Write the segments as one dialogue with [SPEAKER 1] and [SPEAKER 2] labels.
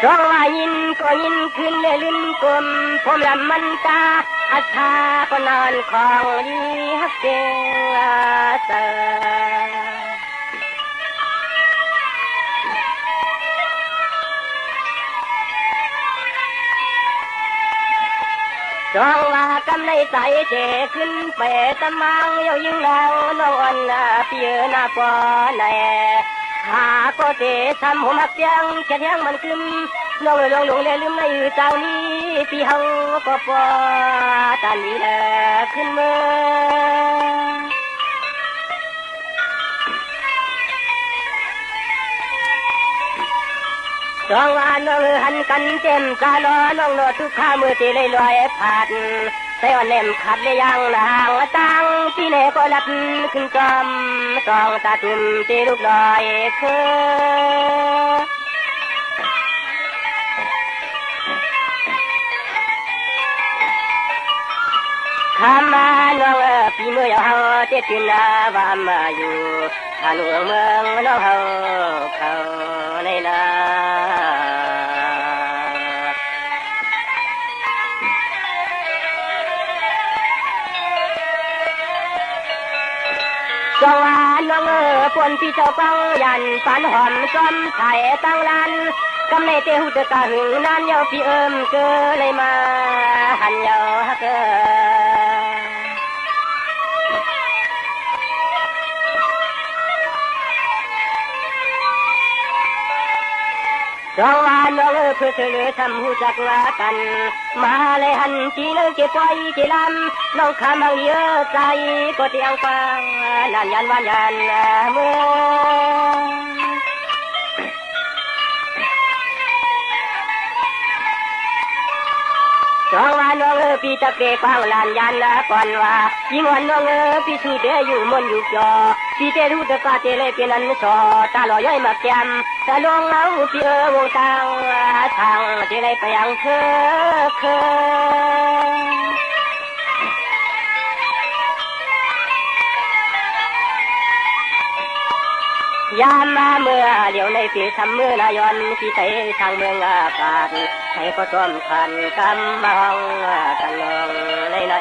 [SPEAKER 1] ร้องว่ายินก็ยินขึ้นเลยลิ้นกลมผมลำมันตาอัฐาก็นอนของดีฮักเกงเตอร้องว่ากำในใจเจขึ้นไปตะมังเยายิ่งนางนอนเปียนาปอไหนหาก็เตะทำหัวมักยังแค่ยังมันขึ้นลงเลยลืมในเจ้านี้พี่เฮาก็ปอตาลีแลขึ้นเมื่อสองวันน้องหันกันเต็มกาลอน้องโนทุกข้ามือตีเลยลอยผ่านใส่วันเล่มขัดเลยยังนางตังที่เนก็ลัดขึ้นจอมสองตาตุ่มตีลูกลอยคือข้ามาน้องพี่เมื่อเฮาเจ็ดขึ้นว่ามาอยู่ทางเมืองน้องเฮาเขาในนาจงว่าน้องปนพี่เจ้าปังยันฝันหอมซ้อมไถ่ตั้งลานกำในเตหุตกะหึงนานเยาพี่เกอเลยมาหันเยาฮักเกอจงว่าน้องเพื่อเธอทำหูจักว่ากันมาเลยหันจีนึกเจ็บปอยจีลำน้องข้ามังเยอะใจก็เตียงฟังนานยันวันยันเมื่อจงว่าน้องพี่จะเกะฟังลานยันก่อนว่ายิ่งวันน้องพี่ชูเดอยู่มนอยู่จอพี่เตรู้แต่กาเจเลยเป็นอันสอตาลอยมาแกมตาลงเอาพี่วงทางเจเลยไปยังเคยามมาเมื่อเดี๋ยวในปีทำเมื่อนายนที่ใส่ทางเมืองอากาศให้ก็ต้มขันกำมังกันลงในนา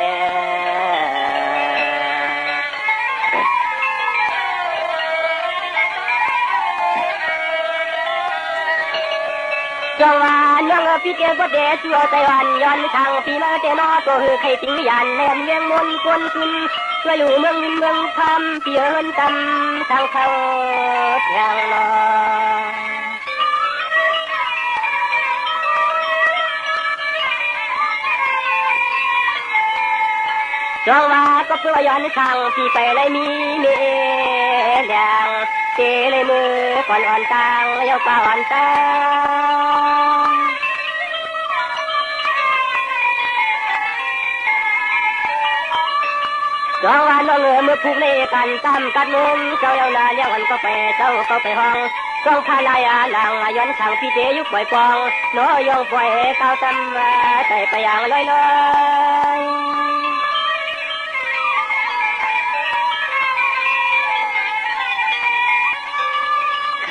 [SPEAKER 1] จงว่าน้องพี่เจ้าก็เดชัวไต้หวันย้อนทางพี่มาเจนอตัวคือใครทิ้งยันแนมเลี้ยงมนกวนขึ้นช่วยอยู่เมืองคำพี่เฮินตำทางเขาแทงนอจงว่าก็เพื่อย้อนทางพี่ไปเลยมีเแดงเตเลยมือก่อนอ่อนตังเยาป่าอ่อนตังจงว่าน้องเมื่อพูกในกันตั้มกัดมุมเจ้าเยานาเลี้ยงวันก็ไปเจ้าก็ไปห้องต้องพาลายหลังย้อนทางพี่เจยุบปล่อยปองน้อยองปล่อยเก้าตั้มใจไปอย่างลอย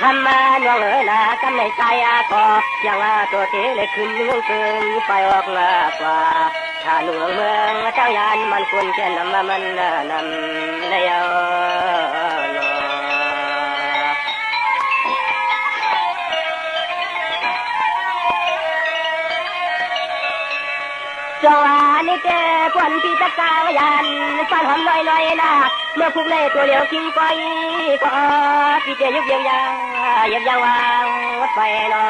[SPEAKER 1] คำมาน้องนากำในใจก็ยังตัวเทเลยขึ้นเกินไปออกมากว่าถ้าหลวงเมืองเจ้ายานมันควรจะนำมันนำในเอาจงว่านี่แกควันพี่ตะกาวยันฟันหอมลอยนะเมื่อพุกในตัวเดียวทิ้งไปก็พี่เจยุบยังวางวัดไปนอ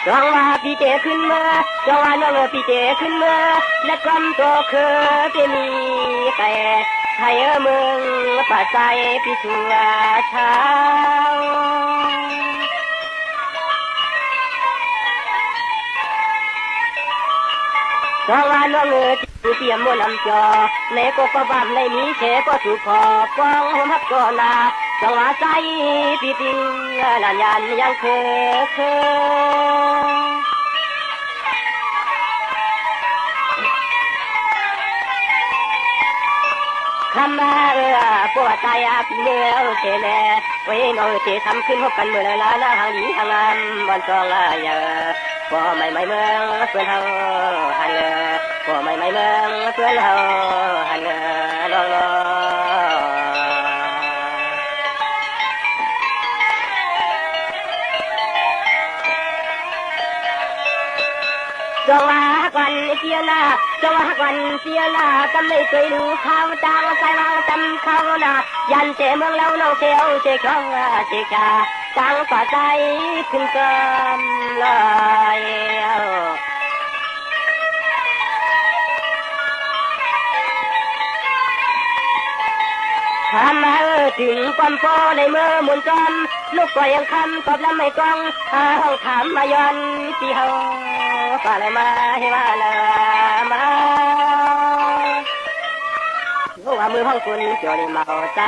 [SPEAKER 1] จงว่าพี่เจขึ้นมาจงว่าน้องพี่เจขึ้นมาและกำตัวคือเป็นมีแต่ไทยเมืองป่าใจพี่ชัวเช้าจงว่าน้องที่เตรียมมวนลำจอในก็ประบามในนี้เชก็ถูกพอฟองหักก็นาจงว่าใจพี่ติงนานยันยังเคจ ทำมาปวดใจพี่เนื้อเชลไว้น้องเจทำขึ้นพบกันเมื่อไรล้าหน้าหางดีหางงามบอนจองอย่าพอไม่เมืองเพื่อนเฮาหันพอไม่เมืองเพื่อนเฮาหันลองจงว่ากันเสียหน้าจงว่ากันเสียหน้าก็ไม่เคยดูข่าวจางใจวางจำเขาหน้ายันเจเมืองเราน้องเที่ยวเจคลองเจชาจางป่าใจขึ้นเกินลอยทำมาถึงความโฟในเมื่อมุนจอมลูกก็ยังคำตอบแล้วไม่กองห้องถามมาย้อนที่เฮาป่าเลยมาให้มาละมาว่ามือห้องคุณจนเมาใจ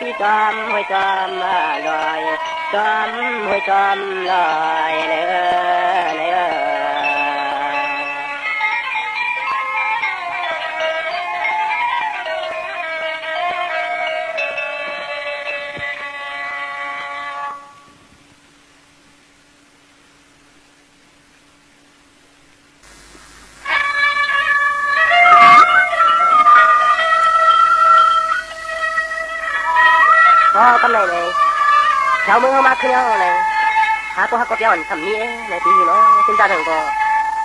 [SPEAKER 1] พี่จอมห้วยจอมลอยจอมห้วยจอมลอยเลยพอกันเลยชาวเมืองมาขึ้นเลยหาตัวหากบย้อนทำนี้ในปีเนาะขึ้นตาถึงก็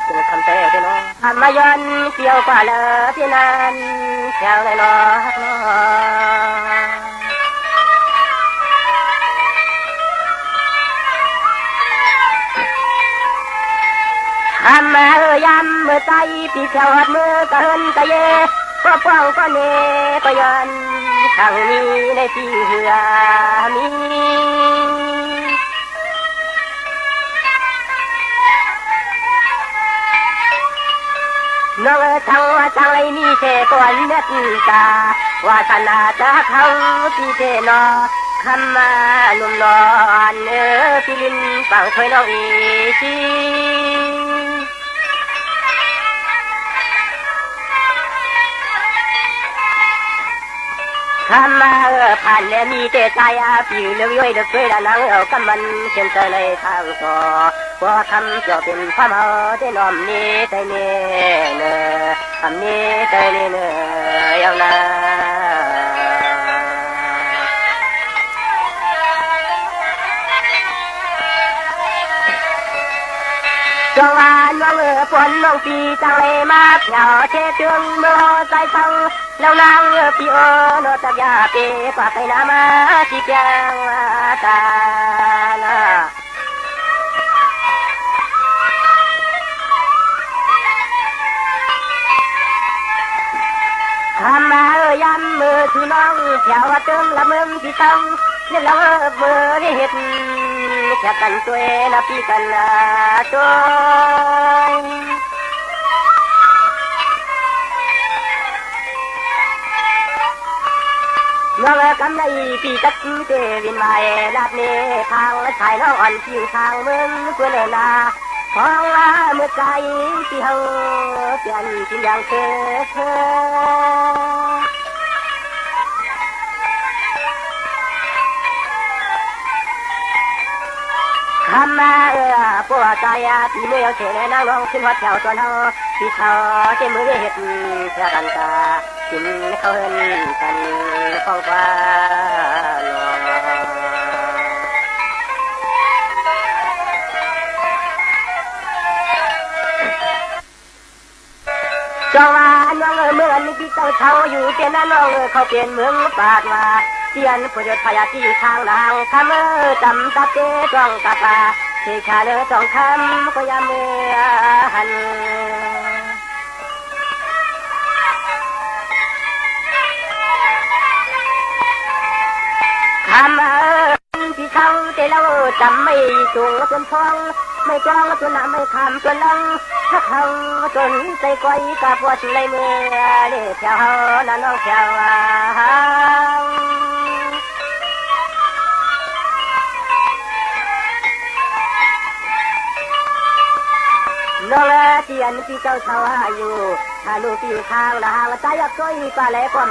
[SPEAKER 1] จะทำแต่เนาะทำมาย้อนเกี่ยวกว่าเลยที่นั่นแถวไหนเนาะทำมาย้ำเมื่อใจปีเช้าหัดมือก็เฮินก็เย่ก็ป้องก็เนก็ย้อนทางนี้ในที่เหือมีน้องทางไรนี่เชก่อนเน็ตตาวาสนาจะเขาที่เจนอคำมาหนุ่มนอนพี่ลินฝั่งช่วยน้องอีจีทำมาผ่านแล้วมีเตใจผิวเลี้ยวย่อยเดือดด้วยละนังเอากำมันเช่นเธอในทางต่อว่าทำจะเป็นพระเมาได้นอมนี้ใจเน่เนอทำนี้ใจเน่เนอยังนาจงว่าน้องฝนน้องปีจังเลยมาเหงาเชื่อเตืองเมื่อใจฟังแล้วนางพี่โอโนตักยาเปปากไปน้ำมาที่แก้วตาทำมาย้ำมือที่น้องแถวเติมละมึงที่ต้องเล่นละมือที่เห็นแค่กันตัวละพี่กันตัวน้องกำไรปีตักเจวินมาลาดเนทางชายน้องอ่อนผิวทางเมืองเพื่อนนาของว่าเมื่อไกลที่เฮาเปลี่ยนกินอย่างเธอทำมาปวดใจที่เมื่อเฉยนั่งร้องขึ้นวัดแถวตัวเฮาที่เขาเจ้มือเห็ดเพื่อกันตากินเขาเฮินกันฟ้องฟ้าจงว่าน้องเมื่อนี้ที่เจ้าเช่าอยู่เจนน้องเขาเปลี่ยนเมืองปากมาเตียนผู้ยศพยาที่ทางนางคำจำตับเจจ้องตาปาที่ชาเลือจ้องคำก็ยามเมื่อหันคำที่เขาแต่เราจำไม่สูงจนท้องไม่จ้องจนน้ำไม่คำจนลังถ้าเขาจนใจก้อยกับว่าชุเลยเมื่อเด็กแถวนั่นน้องแถวน้องเตียนที่เจ้าชาวอยู่ถ้าลูกที่ทางนะฮะว่าใจอยากช่วยปลาแหลกก่อน